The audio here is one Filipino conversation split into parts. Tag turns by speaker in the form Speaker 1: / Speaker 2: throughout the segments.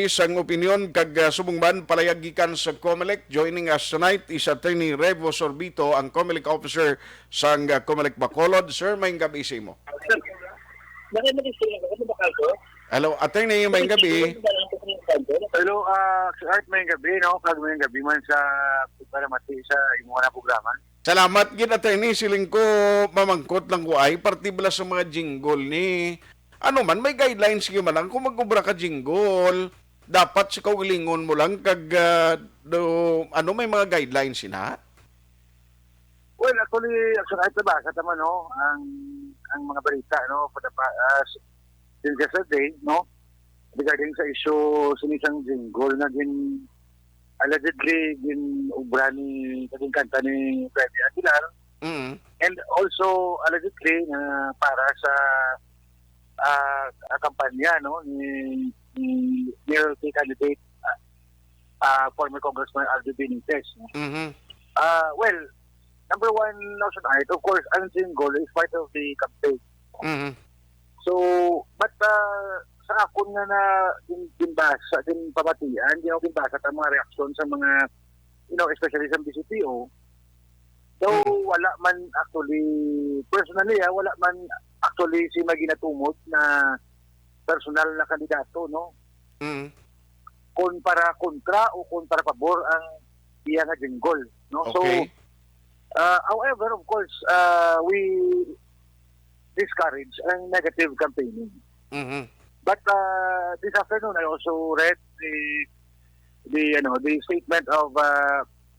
Speaker 1: base ang opinion kag subungban palayag gikan sa COMELEC. Joining us tonight is Attorney Revo Sorbito, ang COMELEC officer sa COMELEC Bacolod. Sir, may gabi sa imo. Hello, Attorney, may gabi.
Speaker 2: Hello, Sir Art, may gabi, no? Kag may gabi man sa para mati sa imo na programa.
Speaker 1: Salamat gid, Attorney. Siling ko mamangkot lang ko ay partibla sa mga jingle ni ano man, may guidelines kayo man lang. Kung mag-ubra ka jingle, dapat sa kaugalingon mo lang kag may mga guidelines sina?
Speaker 2: Well, actually, Sir Art, nabasa naman, no? Ang mga balita, no? Since yesterday, no? Regarding sa issue sinisang jingle na allegedly ubra ni kasing kanta ni Freddy Aguilar.
Speaker 1: Mm.
Speaker 2: And also allegedly na para sa kampanya, no, ni mayor candidate former Congressman Aldo Benitez.
Speaker 1: Mm-hmm.
Speaker 2: Well, number one, Notion Art, of course, ang jingle is part of the campaign.
Speaker 1: Mm-hmm.
Speaker 2: So, but sa akon nga na dinbasa, din pamatian, di ako dinbasa ang mga reaksyon sa mga, especially sa BCPO. Though wala man actually, personally, wala man actually si maginatumod na personal na kandidato, no?
Speaker 1: Mm.
Speaker 2: Kung para kontra o kung para pabor ang iya nga jingle, no?
Speaker 1: Okay.
Speaker 2: So, however, of course, we discourage ang negative campaigning.
Speaker 1: Mm-hmm.
Speaker 2: But this afternoon, I also read the statement of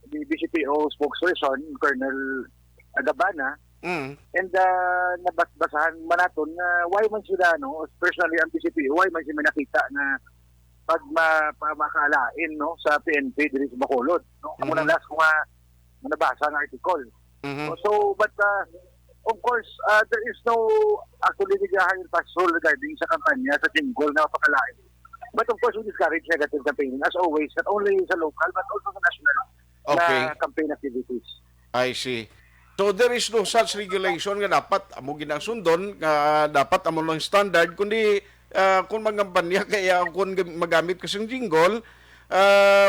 Speaker 2: the BCPO spokesperson, Colonel Agabana, and nabasbasahan man natin na why man sila, no, personally ang BCPO, why man sila nakita na pag makalain, no, sa PNP dito sa Bacolod, no? Ako na last ko nga nabasa ng article.
Speaker 1: Mm-hmm.
Speaker 2: So, but of course, there is no actually ligahan patrol regarding sa kampanya, sa jingle na pakalain. But of course, we discourage negative campaigning as always, not only sa local but also sa national na campaign activities.
Speaker 1: I see. So there is no such regulation nga dapat amo ginasundon nga dapat amo lang standard kundi kung magampanya kaya kung magamit kasi ng jingle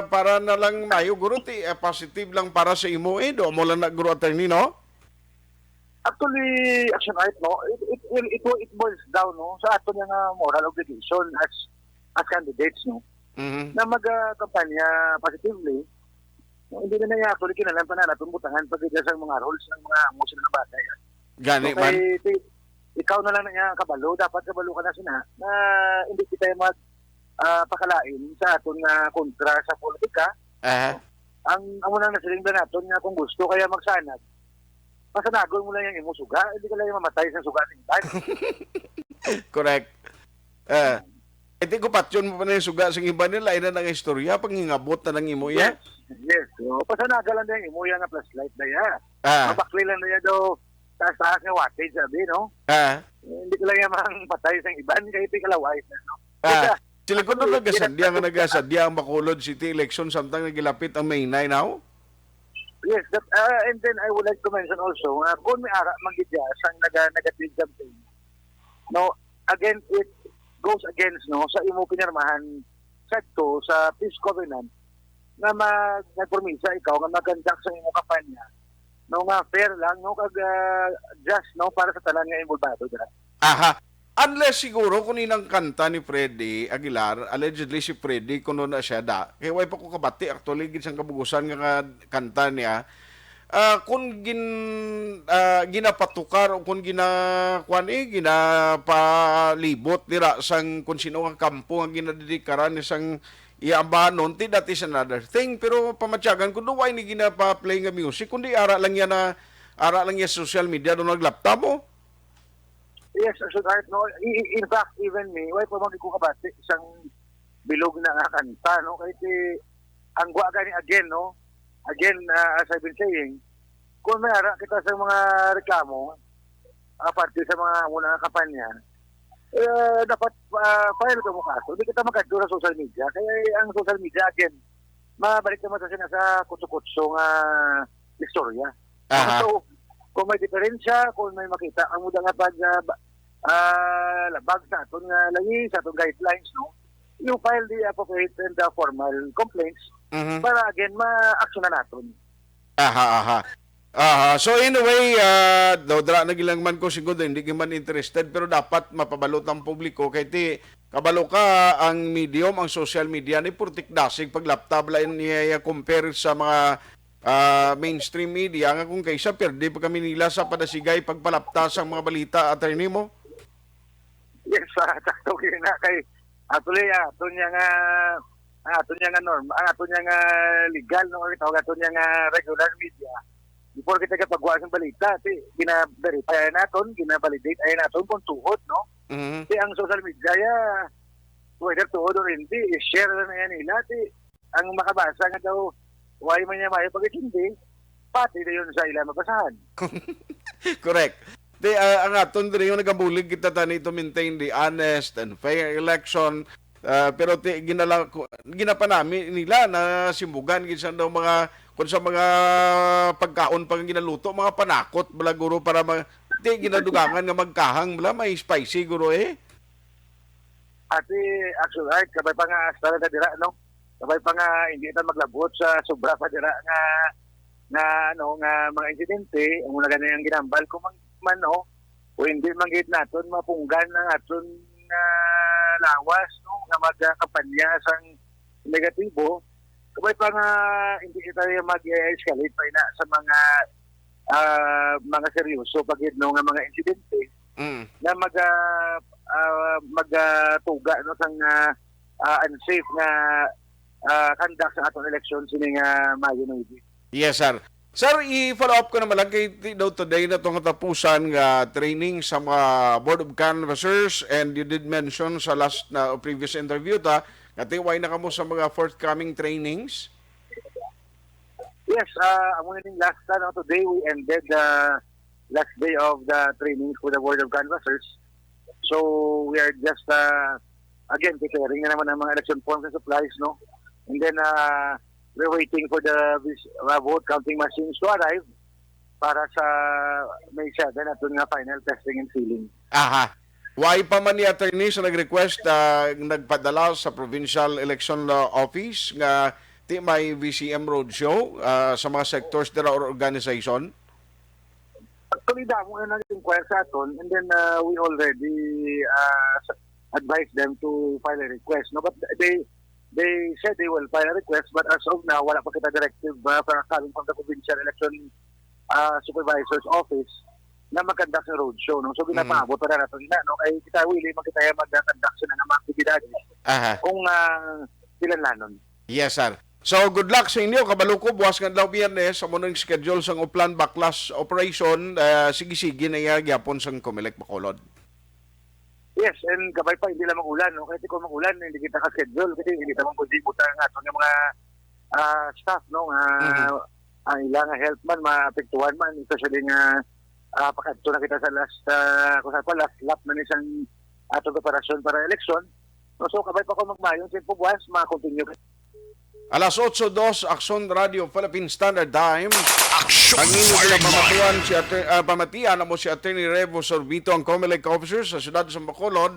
Speaker 1: para na lang mayo guro positive lang para sa imo do mo lang na guro attorney, no?
Speaker 2: Actually, Action Art, no, it boils down, no, sa ato nga moral obligation as candidates, no, na mag-kampanya positively. No, hindi na niya actually kinalan pa na natin butangan pag sa mga roles ng mga musil na batay.
Speaker 1: Gani
Speaker 2: So,
Speaker 1: man.
Speaker 2: ikaw na lang na niya kabalo, dapat kabalo ka na sina na hindi kita pakalain sa aton nga kontra sa politika. Ang unang nasilingdan natin nga kung gusto kaya magsanag, pasanagon mo lang yung imo suga, hindi ka lang yung mamatay sa suga ng iban.
Speaker 1: Correct. Iti ko patyon mo pa na yung suga sa iba nila, ina ng istorya, panghingabot na ng imo ya?
Speaker 2: Yes. So, pasanaga lang na yung imo yan nga flashlight na yan. Mabakli lang na yan daw taas-taas nga wattage, sabi, no? Hindi ka lang yung patay sa iban, kaya iti kalaway na, no?
Speaker 1: Sila ko nung nagasadya ang Bacolod City election samtang nagilapit ang May 9 now?
Speaker 2: Yes, and then I would like to mention also, kung may ara magidya sang negative campaign, no, again, it goes against, no, sa imo pinirmahan sakto sa peace covenant na nagpromisa ikaw nga magandak sa imo kampanya, no, nga fair lang, no, kag just, no, para sa tanan nga involvado dira.
Speaker 1: Aha. Unless siguro kung inang kanta ni Freddy Aguilar, allegedly si Freddy kuno na siya da. Kaya way pa ko kabati actually gid sang kabugusan nga kanta niya. Kung ginapatukar o kung ginapalibot nira sang kung sino nga kampo nga ginadedikaran isang iambanon, that is another thing. Pero pamatyagan kung duway ni ginapa-play nga music, kundi ara lang yan sa social media doon naglaptop mo.
Speaker 2: Yes, Sir Art, no, in fact, even me, why pa ko kabati isang bilog na kanta, no, kasi ang gwa gani again, no, as I've been saying, kung may ara kita sa mga reklamo, parte sa mga unang kampanya, dapat file ka mo kaso. Hindi kita magkadura sa social media. Kaya ang social media, again, mabalik naman sa kutso-kutso nga istorya. So, kung may diferensya, kung may makita, ang muda nga labag sa aton nga lagi, sa aton guidelines, no? you file the appropriate and the formal complaints
Speaker 1: Mhm.
Speaker 2: para again ma-action na natin.
Speaker 1: Aha, aha. So anyway, daw dra na gilang man ko siguro hindi man interested pero dapat mapabalot ang publiko kay ti kabalo ka ang medium, ang social media ni purtik dasig pag laptop lain niya compare sa mga mainstream media nga kung kaysa perde pa kami nila sa padasigay pagpalaptas ang mga balita attorney mo.
Speaker 2: Yes, sakto yun nga kay atuloy aton niya nga norm, aton niya nga legal no tawag aton niya nga regular media. Before kita kapagwa ng balita, gina-verify ay naton, gina-validate ay naton kung tuhod, no?
Speaker 1: Mhm.
Speaker 2: Ang social media, whether tuhod or hindi, i-share na yan nila. Ang makabasa nga daw, why man niya mayo pag hindi, pati na yun sa ilang mabasahan.
Speaker 1: Correct. Ang aton diri yung nagabulig kita tani to maintain the honest and fair election. Pero ginapanami nila na simbugan ginsan daw mga kung sa mga pagkaon pang ginaluto, mga panakot bala guro para ginadugangan nga magkahang bala may spicy guro eh.
Speaker 2: Ati, actually, right, kabay pa nga astara na dira, no? Kabay pa nga hindi ito maglabot sa sobra pa dira nga mga insidente, ang una ganyan ang ginambal ko man, no? O hindi manggit naton mapunggan ng aton lawas, no? Nga magkampanya sang negatibo. Kabay pa nga hindi kita mag-escalate pa na sa mga seryoso pagid no nga mga insidente na magtuga no sang unsafe nga conduct sa atong election sining Mayo 9.
Speaker 1: Yes, sir. Sir, i-follow up ko naman lang kay daw today na itong katapusan nga training sa mga Board of Canvassers and you did mention sa last na previous interview natiway na kamo sa mga forthcoming trainings?
Speaker 2: Yes, last today we ended the last day of the training for the Board of Canvassers. So we are just again preparing na naman ang mga election forms and supplies, no? And then we're waiting for the vote counting machines to arrive para sa May 7 at nga final testing and sealing.
Speaker 1: Aha. Why pa man ni attorney sa nag-request nagpadala sa Provincial Election Office nga ti may VCM roadshow sa mga sectors dira or organization?
Speaker 2: Actually, damo na nag-inquire sa aton and then we already advised them to file a request. No, but they said they will file a request but as of now, wala pa kita directive coming from the Provincial Election Supervisor's Office na mag-conduct sa roadshow. No? So, ginapabot pa na natin no? Kaya kita willing magkitaya mag-conduct sa mga aktibidades kung ilan lanon.
Speaker 1: Yes, sir. So, good luck sa inyo. Kabalo ko, buwas nga daw biyernes sa munang schedule sang Uplan Backlash Operation. Sige-sige na gyapon sang Comelec Bacolod.
Speaker 2: Yes, and kabay pa, hindi lang mag-ulan. No? Kasi kung mag-ulan, hindi kita ka-schedule. Kasi hindi naman kundi buta nga ito ng mga staff. No? Ang ilang health man, maapektuhan man. Especially nga pakadto na kita sa last lap na isang atong preparasyon para election. No, so kabay pa ko magmayon sa buwas, ma-continue.
Speaker 1: Alas 8:02, Action Radio Philippine Standard Time.
Speaker 3: Action
Speaker 1: Ang inyo
Speaker 3: Fireman.
Speaker 1: pamatian mo si Attorney Revo Sorbito, ang COMELEC officer sa siyudad sa Bacolod.